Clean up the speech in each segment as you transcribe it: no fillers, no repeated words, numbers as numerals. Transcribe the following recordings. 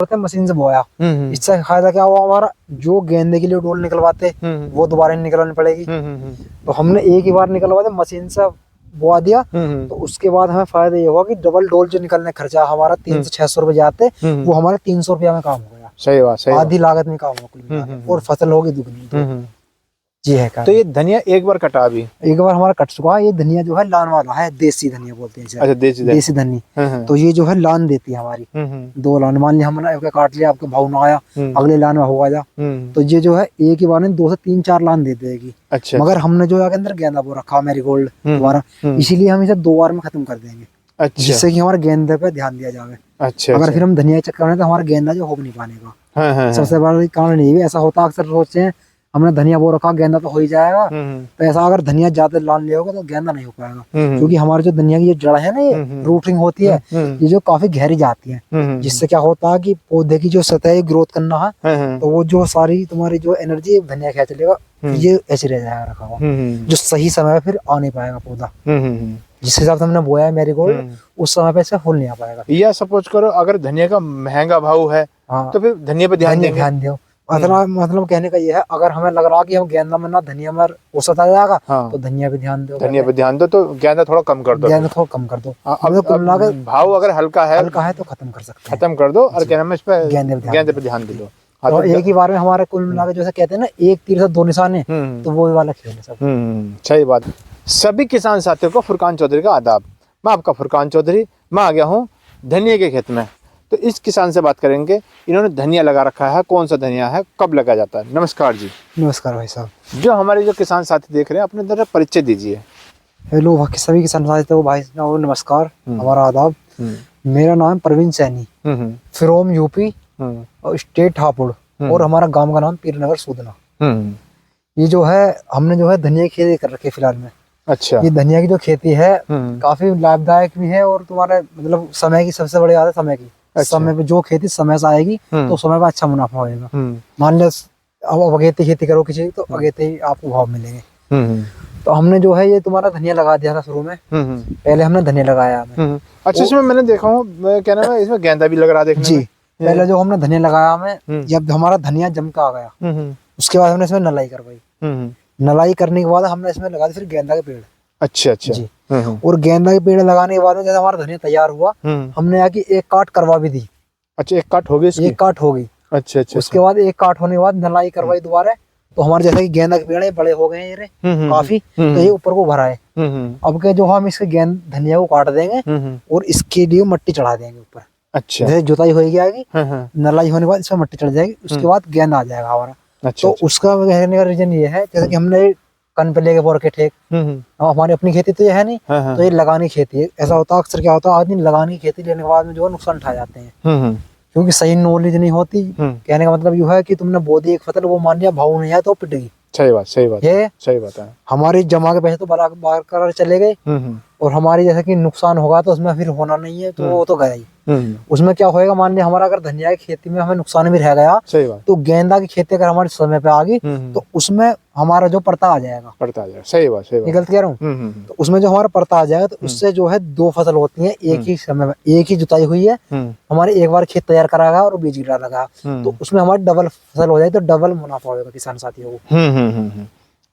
Machine से बोया। इससे फायदा क्या हुआ, हमारा जो गेंदे के लिए डोल निकलवाते वो दोबारा नहीं निकलवानी पड़ेगी। तो हमने एक ही बार निकलवा दिया, मशीन से बोआ दिया। तो उसके बाद हमें फायदा ये हुआ कि डबल डोल जो निकलने खर्चा हमारा 300-600 रुपए जाते, वो हमारे 300 रुपया में काम हो गया। सही बात, सही आधी लागत में काम हो, और फसल होगी दुगनी। जी है। तो ये धनिया एक बार कटा अभी? एक बार हमारा कट चुका है। ये धनिया जो है लान वाला है, देसी धनिया बोलते हैं इसे। अच्छा, देसी धनिया। तो ये जो है लान देती है हमारी। 2 लान मान लिया हमने, आपके काट लिया, आपके भाव ना आया, अगले लान में होगा जा। तो ये जो है एक ही बार में 2 से 3-4 लान दे देगी। अच्छा। मगर हमने जो है अंदर गेंदा बो रखा मैरीगोल्ड दोबारा, इसीलिए हम इसे 2 बार में खत्म कर देंगे। अच्छा। जिससे कि हमारे गेंदे पे ध्यान दिया जाए। अच्छा। अगर फिर हम धनिया चक्कर में तो हमारा गेंदा जो हो नहीं पाएगा। सबसे बड़ा कारण ये भी ऐसा होता है, अक्सर सोचते हैं हमने धनिया बो रखा, गेंदा तो हो ही जाएगा। तो ऐसा अगर धनिया ज्यादा लाल ले होगा तो गेंदा नहीं हो पाएगा। क्योंकि हमारे जो धनिया की ये जड़ है ना, ये रूटिंग होती है, ये जो काफी गहरी जाती है। जिससे क्या होता है कि पौधे की जो सतह ग्रोथ करना है, तो वो जो सारी तुम्हारी जो एनर्जी धनिया खींच लेगा, ये ऐसे रह जाएगा रखा हुआ, जो सही समय पे फिर आ नहीं पाएगा पौधा। जिस हिसाब से हमने बोया है मैरीगोल्ड, उस समय पे ऐसे फूल नहीं आ पाएगा। या सपोज करो अगर धनिया का महंगा भाव है, तो फिर धनिया पे ध्यान दो। मतलब कहने का ये है, अगर हमें लग रहा कि हम गेंदा में ना धनिया में औसत आ जाएगा, तो धनिया पे ध्यान दो। धनिया पे ध्यान दो, तो गेंदा थोड़ा कम कर दो। भाव अगर हल्का है तो खत्म कर सकते हैं, खत्म कर दो, और क्या नाम है, इस पे गेंदे पे ध्यान दे दो। तो एक ही बार में हमारे कुल मिला के जैसे कहते हैं ना, एक तीर से 2 निशाने, तो वो वाला खेल है सब। सही बात। सभी किसान साथियों को फुरकान चौधरी का आदाब। मैं आपका फुरकान चौधरी, मैं आ गया हूँ धनिया के खेत में। तो इस किसान से बात करेंगे, इन्होंने धनिया लगा रखा है, कौन सा धनिया है, कब लगाया जाता है। नमस्कार जी। नमस्कार भाई साहब। जो हमारे जो किसान साथी देख रहे हैं, अपने जरा परिचय दीजिए। हेलो सभी किसान साथी भाई, नमस्कार, हमारा आदाब। मेरा नाम Praveen Saini, from UP, state Hapur, और हमारा गांव का नाम पीरनगर सूदना। ये जो है हमने जो है धनिया की खेती कर रखी है फिलहाल में। अच्छा। ये धनिया की जो खेती है काफी लाभदायक भी है, और तुम्हारे मतलब समय की सबसे बड़ी आदत समय की। अच्छा। समय पे जो खेती समय से आएगी, तो समय पे अच्छा मुनाफा होगा। मान लो अब अगेती खेती करो किसी, तो अगेते ही आपको भाव मिलेंगे। तो हमने जो है ये तुम्हारा धनिया लगा दिया था शुरू में। पहले हमने धनिया लगाया। अच्छा, इसमें मैंने देखा हूँ, क्या नाम है, इसमें गेंदा भी लग रहा है देखने में। पहले जो हमने धनिया लगाया हमें, जब हमारा धनिया जम का आ गया, उसके बाद हमने इसमें नलाई करवाई। नलाई करने के बाद हमने इसमें लगा दी फिर गेंदा के पेड़। अच्छा अच्छा जी। और गेंदा के पेड़ लगाने के बाद में जब हमारा धनिया तैयार हुआ, हमने यहाँ की 1 काट करवा भी दी। अच्छा, 1 काट हो गई इसकी? 1 काट हो गई। अच्छा अच्छा। उसके बाद 1 काट होने के बाद नलाई करवाई दोबारा। तो हमारे जैसे कि गेंदा के पेड़ है बड़े हो गए हैं ये काफी, तो ये ऊपर को भरा है। अब के जो हम इसके धनिया को काट देंगे और इसके लिए मट्टी चढ़ा देंगे ऊपर। अच्छा। जैसे जुताई हो जाएगी, नलाई होने के बाद इसमें मट्टी चढ़ जाएगी, उसके बाद गेंदा आ जाएगा हमारा। अच्छा। तो उसका कहने का रीजन ये है, जैसे कि हमने कन पे लेके बोर के ठेक, हमारी अपनी खेती तो ये है नहीं, तो ये लगाने की खेती है। ऐसा होता है अक्सर, क्या होता है आदमी लगाने की खेती लेने के बाद में जो है नुकसान उठा जाते हैं, क्योंकि सही नॉलेज नहीं होती। कहने का मतलब यू है कि तुमने बो दी एक फसल, वो मान लिया भाव नहीं आया तो पिटेगी। सही बात, सही बात, ये सही बात है। हमारी जमा के पैसे तो बराबर चले गए, और हमारी जैसे कि नुकसान होगा तो उसमें फिर होना नहीं है, तो वो तो गया ही। उसमें क्या होएगा, मान लिया हमारा अगर धनिया की खेती में हमें नुकसान भी रह गया, सही बात, तो गेंदा की खेती अगर हमारे समय पे आ गई, तो उसमें हमारा जो पड़ता आ जाएगा। सही बात, सही बात। गलत कह रहा हूँ? तो उसमें जो हमारा पड़ता आ जाएगा, तो उससे जो है 2 फसल होती है एक ही समय में। एक ही जुताई हुई है, हमारे एक बार खेत तैयार कराया और बीज गिरा लगा, तो उसमें हमारी डबल फसल हो जाए, तो डबल मुनाफा होगा किसान साथियों को।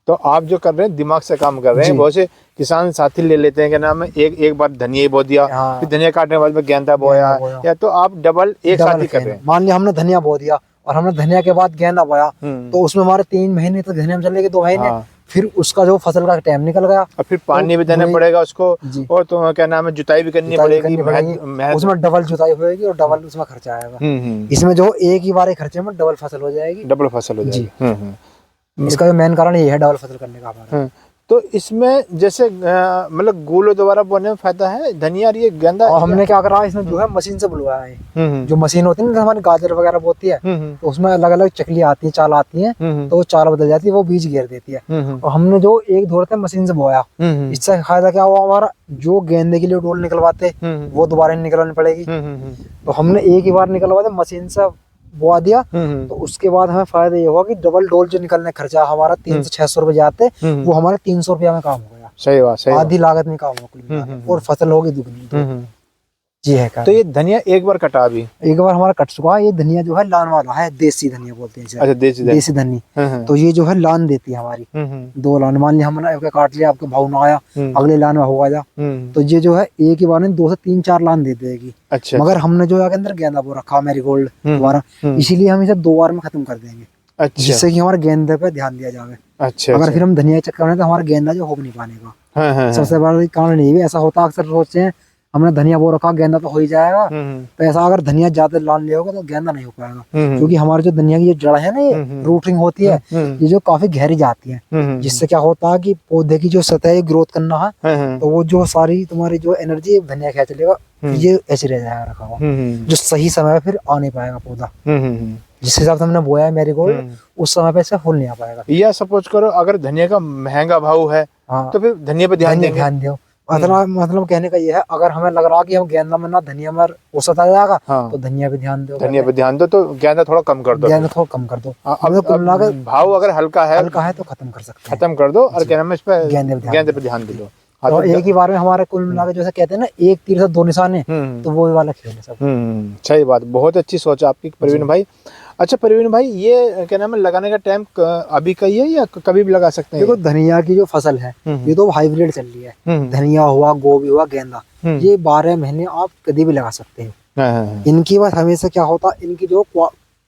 तो आप जो कर रहे हैं दिमाग से काम कर रहे हैं। बहुत से किसान साथी ले लेते हैं, क्या नाम है, एक बार धनिया ही बो दिया, फिर धनिया काटने के बाद में गेंदा बोया, या तो आप डबल एक साथ ही कर रहे हैं। मान लिया हमने धनिया बो दिया और हमने धनिया के बाद गेंदा बोया, तो उसमें हमारे 3 महीने तो धनिया में चलेगी, 2 महीने फिर उसका जो फसल का टाइम निकल गया, और फिर पानी भी देना पड़ेगा उसको, और तो क्या नाम है, जुताई भी करनी पड़ेगी, उसमें डबल जुताई होगी और डबल उसमें खर्चा आएगा। इसमें जो एक ही बार खर्चे में डबल फसल हो जाएगी। डबल फसल हो जाएगी। इसका मेन कारण ये है डबल फसल करने का हमारा। तो इसमें जैसे मतलब गोलो दोबारा बोने में फायदा है धनिया और ये गेंदा। और हमने क्या करा, इसमें जो है मशीन से बुलवाया है। जो मशीन होती है ना हमारी गाजर वगैरह बोती है, तो उसमें अलग अलग चकली आती है, चाल आती है, तो वो चाल बदल जाती है, वो बीज घेर देती है। और हमने जो एक धोरते मशीन से बोया, इससे फायदा क्या हुआ, हमारा जो गेंदे के लिए डोल निकलवाते वो दोबारा नहीं निकलवानी पड़ेगी। तो हमने एक ही बार निकलवा दिया, मशीन से बोआ दिया। तो उसके बाद हमें फायदा ये हुआ कि डबल डोल जो निकलने खर्चा हमारा 300-600 रुपए जाते, वो हमारे 300 रुपया में काम हो गया। सही बात, सही आधी लागत में काम हो, और फसल होगी दुगनी। जी है का। तो ये धनिया एक बार कटा अभी? एक बार हमारा कट चुका है। ये धनिया जो है लान वाला है, देसी धनिया बोलते हैं इसे। अच्छा, देसी धनिया। तो ये जो है लान देती है हमारी। 2 लान, मान लिया हमने आपका काट लिया, आपका भाव ना आया, अगले लान में होगा जा, तो ये जो है एक ही बार में 2 से 3-4 लान दे देगी। अच्छा। मगर हमने जो है अंदर गेंदा वो रखा मैरीगोल्ड हमारा, इसीलिए हम इसे 2 बार में खत्म कर देंगे। अच्छा। जिससे कि हमारे गेंदे पे ध्यान दिया जाए। अच्छा। अगर फिर हम धनिया चक्कर में तो हमारा गेंदा जो हो नहीं पाने का। सबसे बड़ा कारण ये भी ऐसा होता है, अक्सर सोचते हैं हमने धनिया वो रखा, गेंदा तो हो ही जाएगा। तो ऐसा अगर धनिया ज्यादा लाल लिया तो गेंदा नहीं हो पाएगा, क्योंकि हमारे जो धनिया की जो जड़ है ना, ये रूटिंग होती है, ये जो काफी गहरी जाती है, जिससे क्या होता है कि पौधे की जो सतह है ग्रोथ करना है, तो वो जो सारी तुम्हारी जो एनर्जी धनिया खींच लेगा, ये ऐसे रह जाएगा रखा हुआ, जो सही समय फिर आ नहीं पाएगा पौधा। जिस हिसाब से हमने बोया है मैरीगोल्ड, उस समय पे इससे फूल नहीं आ पाएगा। या सपोज करो अगर धनिया का महंगा भाव है, तो फिर धनिया पे ध्यान दो। मतलब कहने का ये है, अगर हमें लग रहा कि हम गेंदा में ना धनिया में औसत आ जाएगा, तो धनिया पे ध्यान दो। धनिया पे ध्यान दो, तो गेंदा थोड़ा कम कर दो। अब भाव अगर हल्का है तो खत्म कर सकते हैं, खत्म कर दो, और क्या नाम है, इस पे गेंदे पे ध्यान दो। तो एक ही बार में हमारे कुल मिला के जैसे कहते हैं ना, एक तीर से 2 निशाने, तो वो वाला खेल है सब। सही बात, बहुत अच्छी सोच है आपकी प्रवीण भाई। अच्छा प्रवीण भाई, ये क्या नाम है, लगाने का टाइम अभी का ही है या कभी भी लगा सकते हैं? देखो धनिया की जो फसल है, ये तो हाइब्रिड चल रही है। धनिया हुआ, गोभी हुआ, गेंदा, ये 12 महीने आप कभी भी लगा सकते हैं। इनकी बात हमेशा क्या होता है, इनकी जो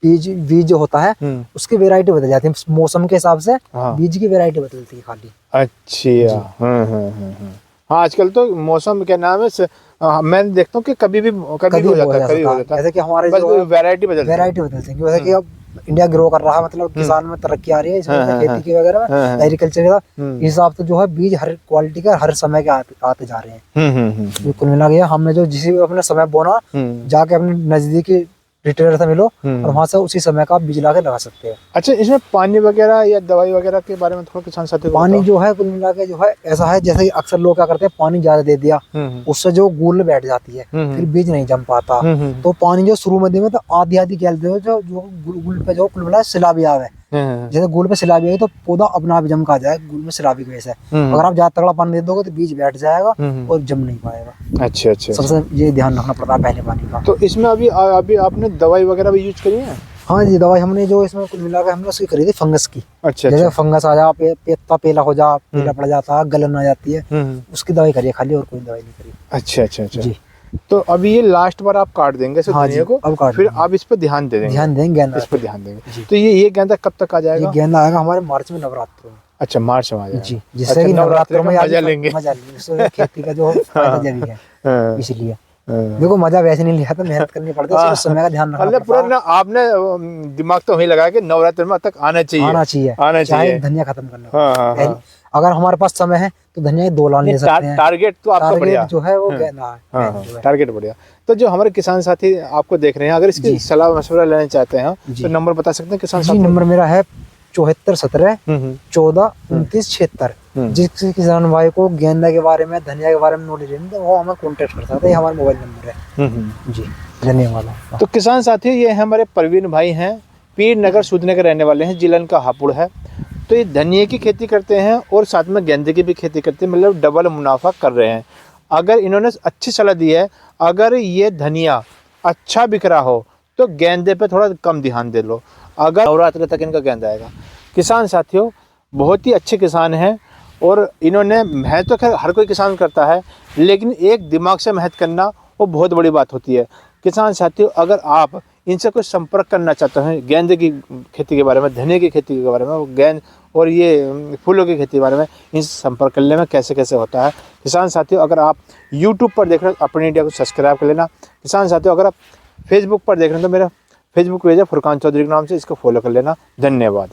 बीज जो होता है, उसकी वेराइटी बदल जाती है मौसम के हिसाब से। बीज की वेराइटी बदलती है खाली। अच्छा। हाँ, आजकल तो मौसम क्या नाम है, मैं देखता हूँ कि कभी भी हो जाता है। जैसे कि हमारे वैरायटी बदलती है। जैसे कि अब इंडिया ग्रो कर रहा है, मतलब किसान में तरक्की आ रही है, इसमें खेती की वगैरह में, एग्रीकल्चर का हिसाब से जो है बीज हर क्वालिटी का हर समय के आते जा रहे हैं। कुल मिला के हमने जो जिस अपने समय बोना, जाके अपने नजदीकी रिटेलर से मिलो और वहाँ से उसी समय का बीज ला के लगा सकते हैं। अच्छा, इसमें पानी वगैरह या दवाई वगैरह के बारे में थोड़ा किसान साथी? पानी जो है कुल मिला के जो है ऐसा है, जैसे अक्सर लोग क्या करते हैं, पानी ज्यादा दे दिया, उससे जो गूल बैठ जाती है, फिर बीज नहीं जम पाता। तो पानी जो शुरू में देवे तो आधी खेलते हो, जो गूल पे जो कुल मिला सिलाबी आवे, जैसे गूल पे सिलाबी आई तो पौधा अपना आप जम का जाए गूल में सिलाबी की वजह से। अगर आप ज्यादा तगड़ा पानी दे दोगे तो बीज बैठ जाएगा और जम नहीं पाएगा। अच्छा। सबसे ये ध्यान रखना पड़ता है पहले पानी का। तो इसमें अभी आपने दवाई वगैरह भी यूज करी है? हाँ जी, दवाई हमने जो इसमें कुल मिला के हमने उसकी करी थी फंगस की। अच्छा। जैसे फंगस आ जा, पत्ता पेला हो जा, पीला पड़ जाता, गलन आ जाती है, उसकी दवाई करिए खाली, और कोई दवाई नहीं करी। अच्छा जी। तो अभी ये लास्ट बार आप काट देंगे धनिया को, अब काट फिर आप इस पर ध्यान दे देंगे? ध्यान देंगे, इस पर ध्यान देंगे। तो ये गेंदा कब तक आ जाएगा? ये गेंदा आएगा हमारे मार्च में, नवरात्र में। अच्छा, मार्च में आ जाएगा जी, जिससे कि नवरात्र में मजा लेंगे। खेती का जो फायदा जरूरी है, इसलिए देखो मजा वैसे नहीं लिया, तो मेहनत करनी पड़ती है, समय का ध्यान रखना पूरा ना। आपने दिमाग तो वही लगाया कि नवरात्र में तक आना चाहिए, धनिया खत्म करना। अगर हमारे पास समय है तो धनिया 2 लान ले सकते हैं। टारगेट तो आपका बढ़िया जो है वो गेंदा है। टारगेट बढ़िया। तो जो हमारे किसान साथी आपको देख रहे हैं, अगर इसकी सलाह मशवरा लेना चाहते हैं तो नंबर बता सकते हैं किसान साथी? नंबर मेरा है 74 17 14 29 76। जिस किसान भाई को गेंदा के बारे में, धनिया के बारे में नॉलेज है तो वो हमें कांटेक्ट कर सकते हैं, हमारा मोबाइल नंबर है जी। धन्यवाद। तो किसान साथी, ये हमारे प्रवीण भाई हैं, पीर नगर सूदने के रहने वाले हैं, जिला का हापुड़ है। तो ये धनिया की खेती करते हैं और साथ में गेंदे की भी खेती करते हैं, मतलब डबल मुनाफा कर रहे हैं। अगर इन्होंने अच्छी सलाह दी है, अगर ये धनिया अच्छा बिक रहा हो तो गेंदे पे थोड़ा कम ध्यान दे लो, अगर नवरात्र तक इनका गेंदा आएगा। किसान साथियों बहुत ही अच्छे किसान हैं, और इन्होंने मेहनत तो खैर हर कोई किसान करता है, लेकिन एक दिमाग से मेहनत करना वो बहुत बड़ी बात होती है। किसान साथियों, अगर आप इनसे कुछ संपर्क करना चाहते हैं गेंदे की खेती के बारे में, धनिया की खेती के बारे में, गेंद और ये फूलों की खेती के बारे में, इनसे संपर्क करने में कैसे होता है। किसान साथियों, अगर आप यूट्यूब पर देख रहे हैं अपनी इंडिया को सब्सक्राइब कर लेना। किसान साथियों, अगर आप फेसबुक पर देख रहे हैं तो मेरा फेसबुक पेज है फुरकान चौधरी के नाम से, इसको फॉलो कर लेना। धन्यवाद।